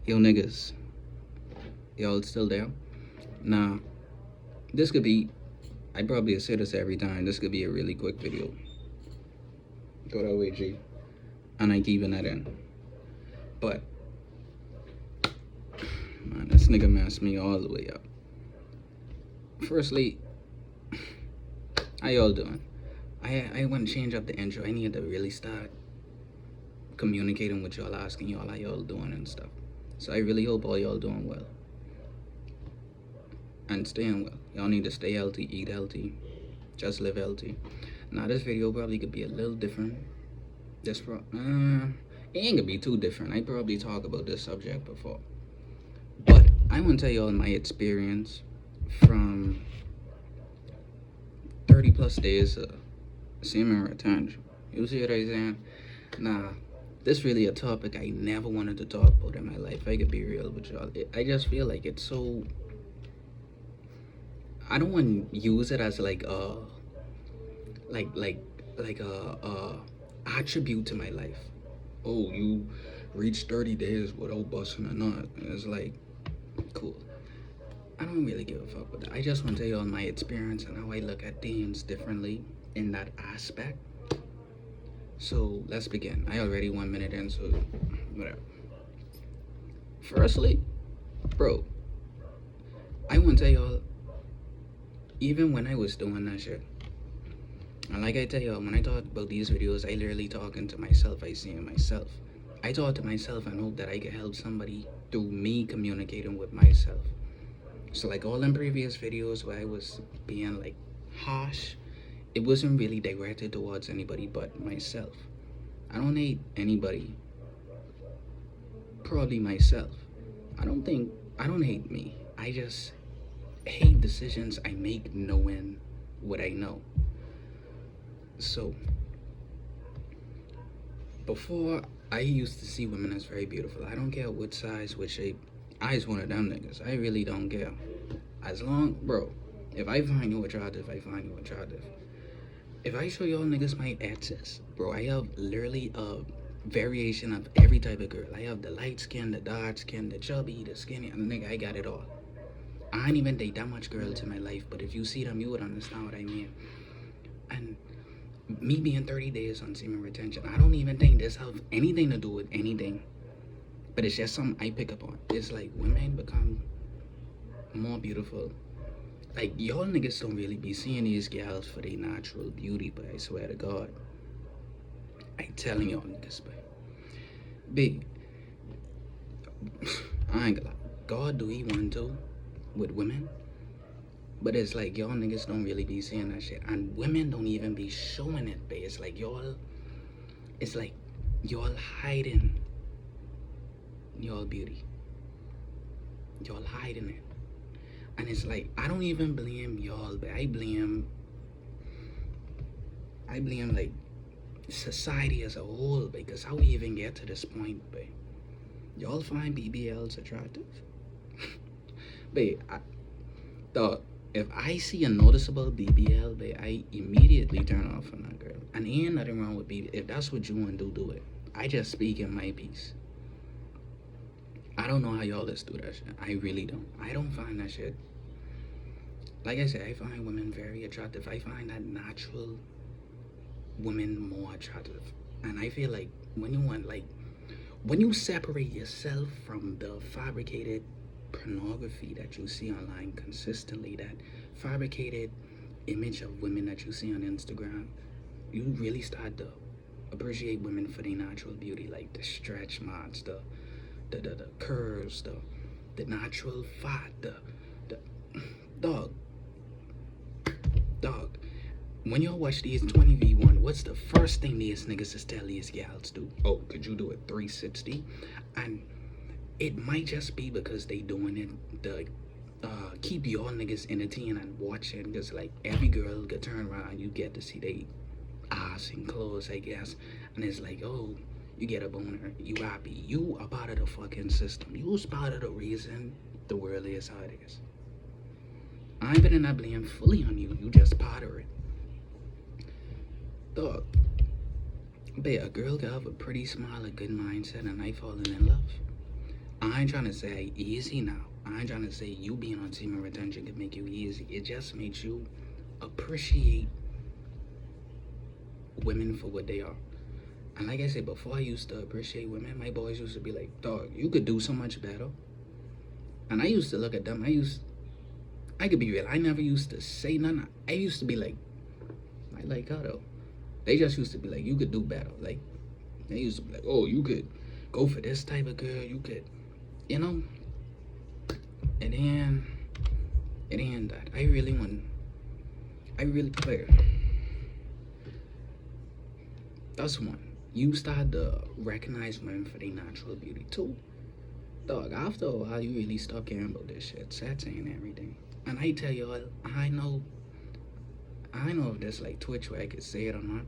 Yo, niggas, y'all still there? Nah, this could be, I probably say this every time, this could be a really quick video. Throw that away, G. And I keeping that in. But, man, this nigga messed me all the way up. Firstly, how y'all doing? I want to change up the intro. I need to really start communicating with y'all, asking y'all how y'all doing and stuff. So I really hope all y'all doing well. And staying well. Y'all need to stay healthy, eat healthy, just live healthy. Now this video probably could be a little different. It ain't gonna be too different. I probably talked about this subject before. But I wanna tell y'all my experience from 30 plus days of semen retention. You see what I'm saying? Nah, this really a topic I never wanted to talk about in my life. I could be real with y'all. I just feel like it's so, I don't want to use it as like a attribute to my life. Oh, you reached 30 days without busting a nut. It's like, cool. I don't really give a fuck with that. I just want to tell you all my experience and how I look at things differently in that aspect. So let's begin. I already 1 minute in, so whatever. Firstly, bro, I want to tell y'all, even when I was doing that shit, and like I tell y'all, when I talk about these videos, I literally talking to myself. I see myself. I talk to myself and hope that I can help somebody through me communicating with myself. So like all in previous videos where I was being like harsh, it wasn't really directed towards anybody but myself. I don't hate anybody. Probably myself. I don't hate me. I just hate decisions I make knowing what I know. So, before I used to see women as very beautiful. I don't care what size, what shape. I just one of them niggas. I really don't care. As long, bro, if I find you attractive, I find you attractive. If I show y'all niggas my exes, bro, I have literally a variation of every type of girl. I have the light skin, the dark skin, the chubby, the skinny, and nigga, I got it all. I ain't even date that much girls in my life, but if you see them, you would understand what I mean. And me being 30 days on semen retention, I don't even think this have anything to do with anything. But it's just something I pick up on. It's like women become more beautiful. Like y'all niggas don't really be seeing these gals for their natural beauty, but I swear to God, I telling y'all niggas, but big, I ain't gonna lie. God do he want to with women, but it's like y'all niggas don't really be seeing that shit, and women don't even be showing it, but it's like y'all hiding y'all beauty. Y'all hiding it. And it's like, I don't even blame y'all, but I blame like society as a whole, because how we even get to this point, but y'all find BBLs attractive? But dog, if I see a noticeable BBL, babe, I immediately turn off on that girl. And ain't nothing wrong with BBL. If that's what you want to do it. I just speak in my piece. I don't know how y'all let's do that shit. I really don't. I don't find that shit. Like I said, I find women very attractive. I find that natural women more attractive. And I feel like when you separate yourself from the fabricated pornography that you see online consistently, that fabricated image of women that you see on Instagram, you really start to appreciate women for their natural beauty, like the stretch marks, the curves, the natural fat, the dog. When y'all watch these 20v1, what's the first thing these niggas is tell these gals do? Oh, could you do it 360? And it might just be because they doing it to keep y'all niggas entertained and watching, because like every girl get turn around, you get to see they ass and clothes, I guess, and it's like, oh, you get a boner, you happy, you a part of the fucking system, you was part of the reason the world is how it is. I'm gonna not blame fully on you, you just part of it. Dog, but a girl can have a pretty smile, a good mindset, and I falling in love. I ain't trying to say easy now. I ain't trying to say you being on semen retention can make you easy. It just makes you appreciate women for what they are. And like I said, before I used to appreciate women, my boys used to be like, dog, you could do so much better. And I used to look at them. I could be real. I never used to say nothing. I used to be like, I like her though. They just used to be like, you could do better. Like, they used to be like, oh, you could go for this type of girl. You could, you know. And then, it ain't that. I really clear. That's one. You start to recognize women for their natural beauty too. Dog, after a while, you really stop caring about this shit, setting and everything. And I tell y'all, I know if there's like Twitch where I could say it or not,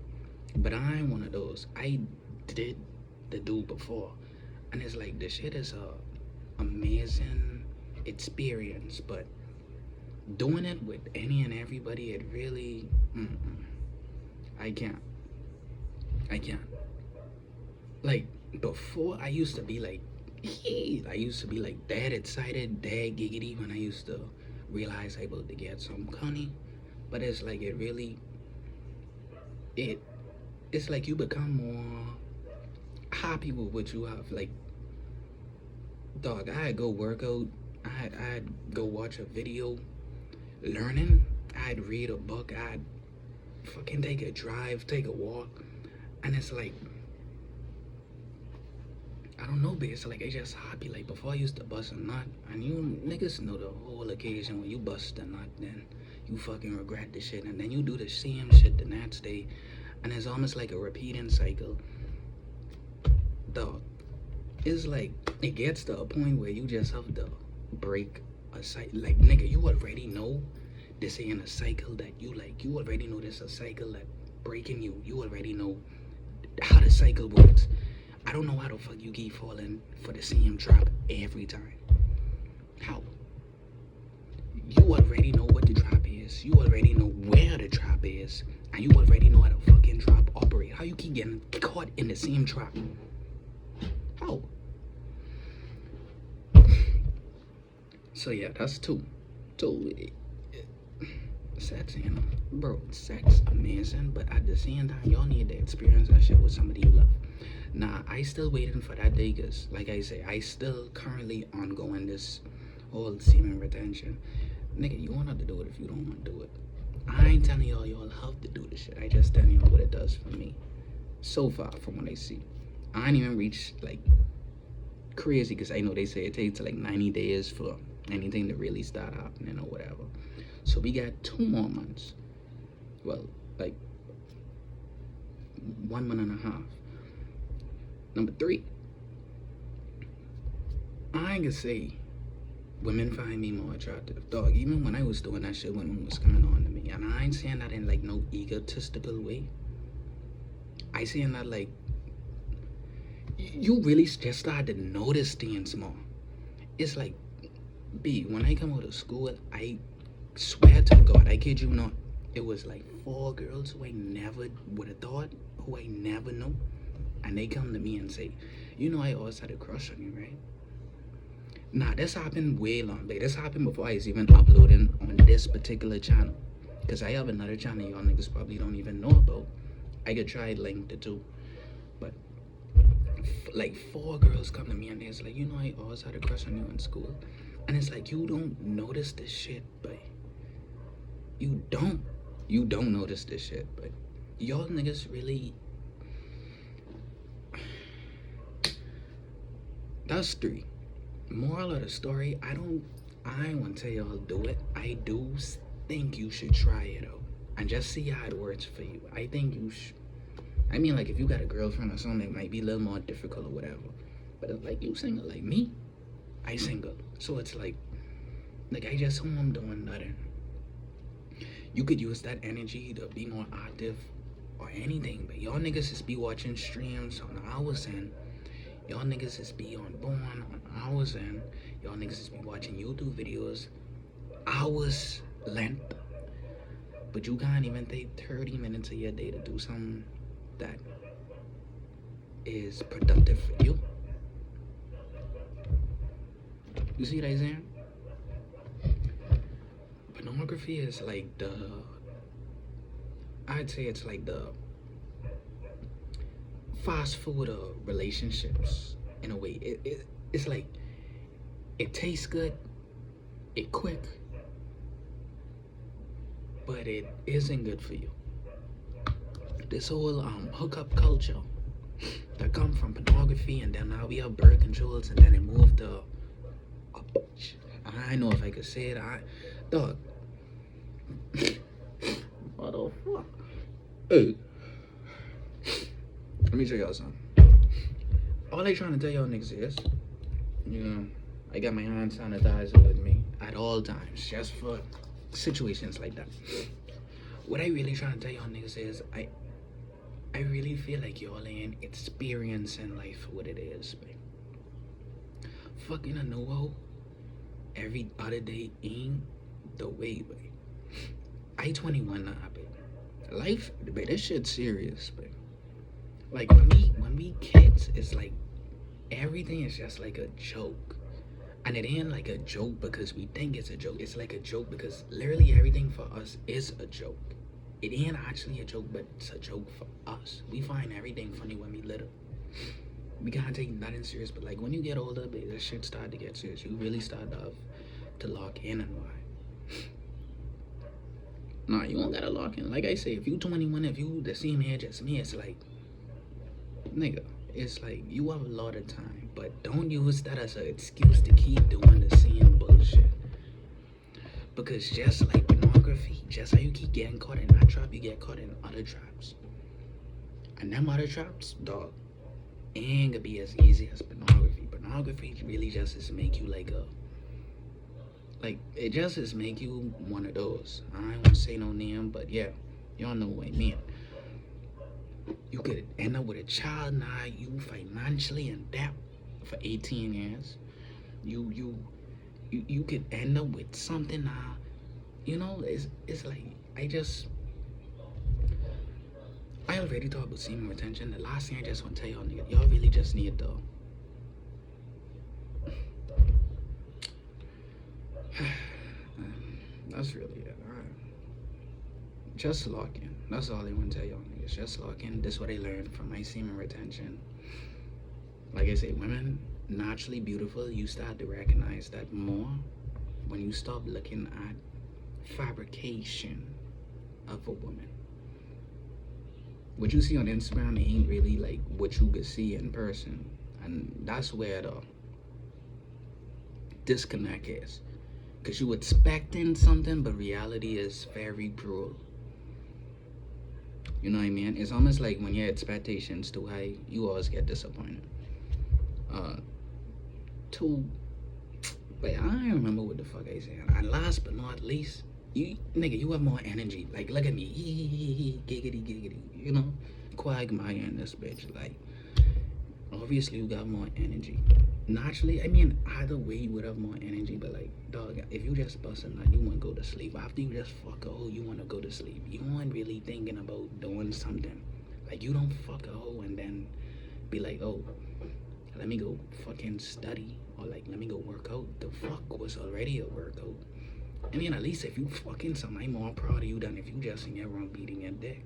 but I ain't one of those. I did the do before, and it's like this shit is a amazing experience, but doing it with any and everybody, it really, I can't. Like before, I used to be like, I used to be like that excited, that giggity when I used to realize I able to get some honey. But it's like it's like you become more happy with what you have. Like, dog, I'd go work out, I'd go watch a video, learning, I'd read a book, I'd fucking take a drive, take a walk, and it's like, I don't know, but it's like I just happy. Like before I used to bust a nut, and you niggas know the whole occasion when you bust a nut, then you fucking regret the shit, and then you do the same shit the next day, and it's almost like a repeating cycle. Dog, it's like it gets to a point where you just have to break a cycle. Like nigga, you already know this ain't a cycle that you like. You already know this a cycle that breaking you. You already know how the cycle works. I don't know how the fuck you keep falling for the same trap every time. How? You already know what the trap is. You already know where the trap is. And you already know how the fucking trap operate. How you keep getting caught in the same trap? How? So yeah, that's two. Sex, you know. Bro, sex amazing, but at the same time, y'all need to experience that shit with somebody you love. Nah, I still waiting for that day, cause like I say, I still currently ongoing this whole semen retention. Nigga, you want to do it if you don't want to do it. I ain't telling y'all have to do this shit. I just telling y'all what it does for me. So far from what I see, I ain't even reached like crazy, cause I know they say it takes like 90 days for anything to really start happening or whatever. So we got 2 more months. Well, like 1 month and a half. Number 3, I ain't gonna say women find me more attractive. Dog, even when I was doing that shit, women was coming on to me. And I ain't saying that in like no egotistical way. I saying that like, you really just start to notice things more. It's like, B, when I come out of school, I swear to God, I kid you not, it was like 4 girls who I never would have thought, who I never know. And they come to me and say, you know, I always had a crush on you, right? Nah, this happened way long back. This happened before I was even uploading on this particular channel. Because I have another channel y'all niggas probably don't even know about. I could try link the 2. But like 4 girls come to me and they're like, you know, I always had a crush on you in school. And it's like, you don't notice this shit, but you don't notice this shit, but y'all niggas really. That's 3. Moral of the story, I ain't want to tell y'all do it. I do think you should try it out and just see how it works for you. I think you should. I mean, like if you got a girlfriend or something, it might be a little more difficult or whatever. But it's like you single, like me, I single. So it's like I just home doing nothing. You could use that energy to be more active or anything, but y'all niggas just be watching streams on hours and y'all niggas just be on Born on hours and y'all niggas just be watching YouTube videos hours length, but you can't even take 30 minutes of your day to do something that is productive for you. You see what I'm saying? Pornography is like I'd say it's like the fast food of relationships in a way. It's like it tastes good, it quick, but it isn't good for you. This whole hookup culture that come from pornography, and then now we have birth controls, and then it moved to I know if I could say it. Dog. What the fuck? Hey, let me tell y'all something. All I trying to tell y'all niggas is, you know, I got my hand sanitizer with me at all times, just for situations like that. What I really trying to tell y'all niggas is, I really feel like y'all ain't experiencing life for what it is, man. Fucking a no every other day ain't the way, babe. I 21 now, babe. Life, babe, this shit's serious, babe. Like when we kids, it's like everything is just like a joke. And it ain't like a joke because we think it's a joke. It's like a joke because literally everything for us is a joke. It ain't actually a joke, but it's a joke for us. We find everything funny when we little. We can't take nothing serious, but like when you get older, babe, this shit start to get serious. You really start to lock in and why. Nah, you don't gotta lock in. Like I say, if you 21, if you the same age as me, it's like, nigga, it's like you have a lot of time, but don't use that as an excuse to keep doing the same bullshit. Because just like pornography, just how you keep getting caught in that trap, you get caught in other traps. And them other traps, dog, ain't gonna be as easy as pornography. Pornography really just is make you like it just is make you one of those. I don't want to say no name, but yeah, y'all know what I mean. You could end up with a child now, you financially in debt for 18 years. You could end up with something now. You know, it's like I already talked about semen retention. The last thing I just want to tell y'all niggas, y'all really just need to that's really it. Alright. Just lock in. That's all I want to tell y'all niggas. Just lock in. This is what I learned from my semen retention. Like I say, women naturally beautiful. You start to recognize that more when you stop looking at fabrication of a woman. What you see on Instagram ain't really like what you could see in person, and that's where the disconnect is. Cause you expecting something, but reality is very cruel. You know what I mean? It's almost like when your expectations too high, you always get disappointed. But I don't remember what the fuck I said. And last but not least, you have more energy. Like, look at me, giggity giggity. You know, quagmire in this bitch. Like, obviously you got more energy. Naturally, I mean, either way you would have more energy. But like, dog, if you just bust a nut, you want to go to sleep. After you just fuck a hoe, you want to go to sleep. You aren't really thinking about doing something. Like, you don't fuck a hoe and then be like, oh, let me go fucking study, or like let me go work out. The fuck was already a workout. I mean, at least if you fucking something, I'm more proud of you than if you just in your room beating your dick.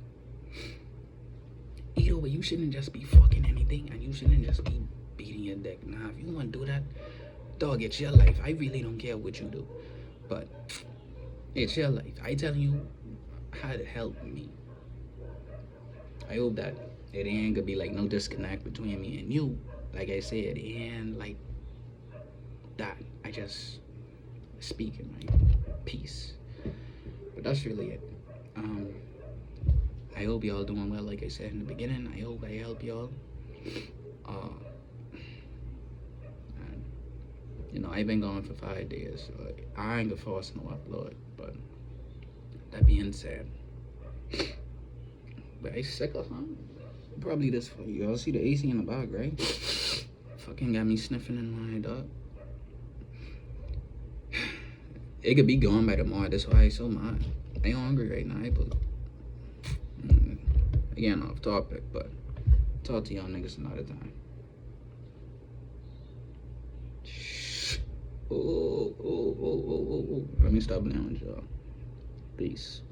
Either way, you shouldn't just be fucking anything, and you shouldn't just be beating your dick. Now, if you want to do that, dog, it's your life. I really don't care what you do, but it's your life. I tell you how to help me. I hope that it ain't gonna be like no disconnect between me and you. Like I said, and like that, I just speak in my peace. But that's really it. I hope y'all doing well. Like I said in the beginning, I hope I help y'all. And, you know, I've been going for 5 days, so I ain't gonna force no upload. But that being said, but I sick or something? Probably this for you. Y'all see the AC in the back, right? Fucking got me sniffing in my dog. It could be gone by tomorrow. That's why I so mad. I ain't hungry right now, but again, off topic, but talk to y'all niggas another time. Let me stop now, y'all. Peace.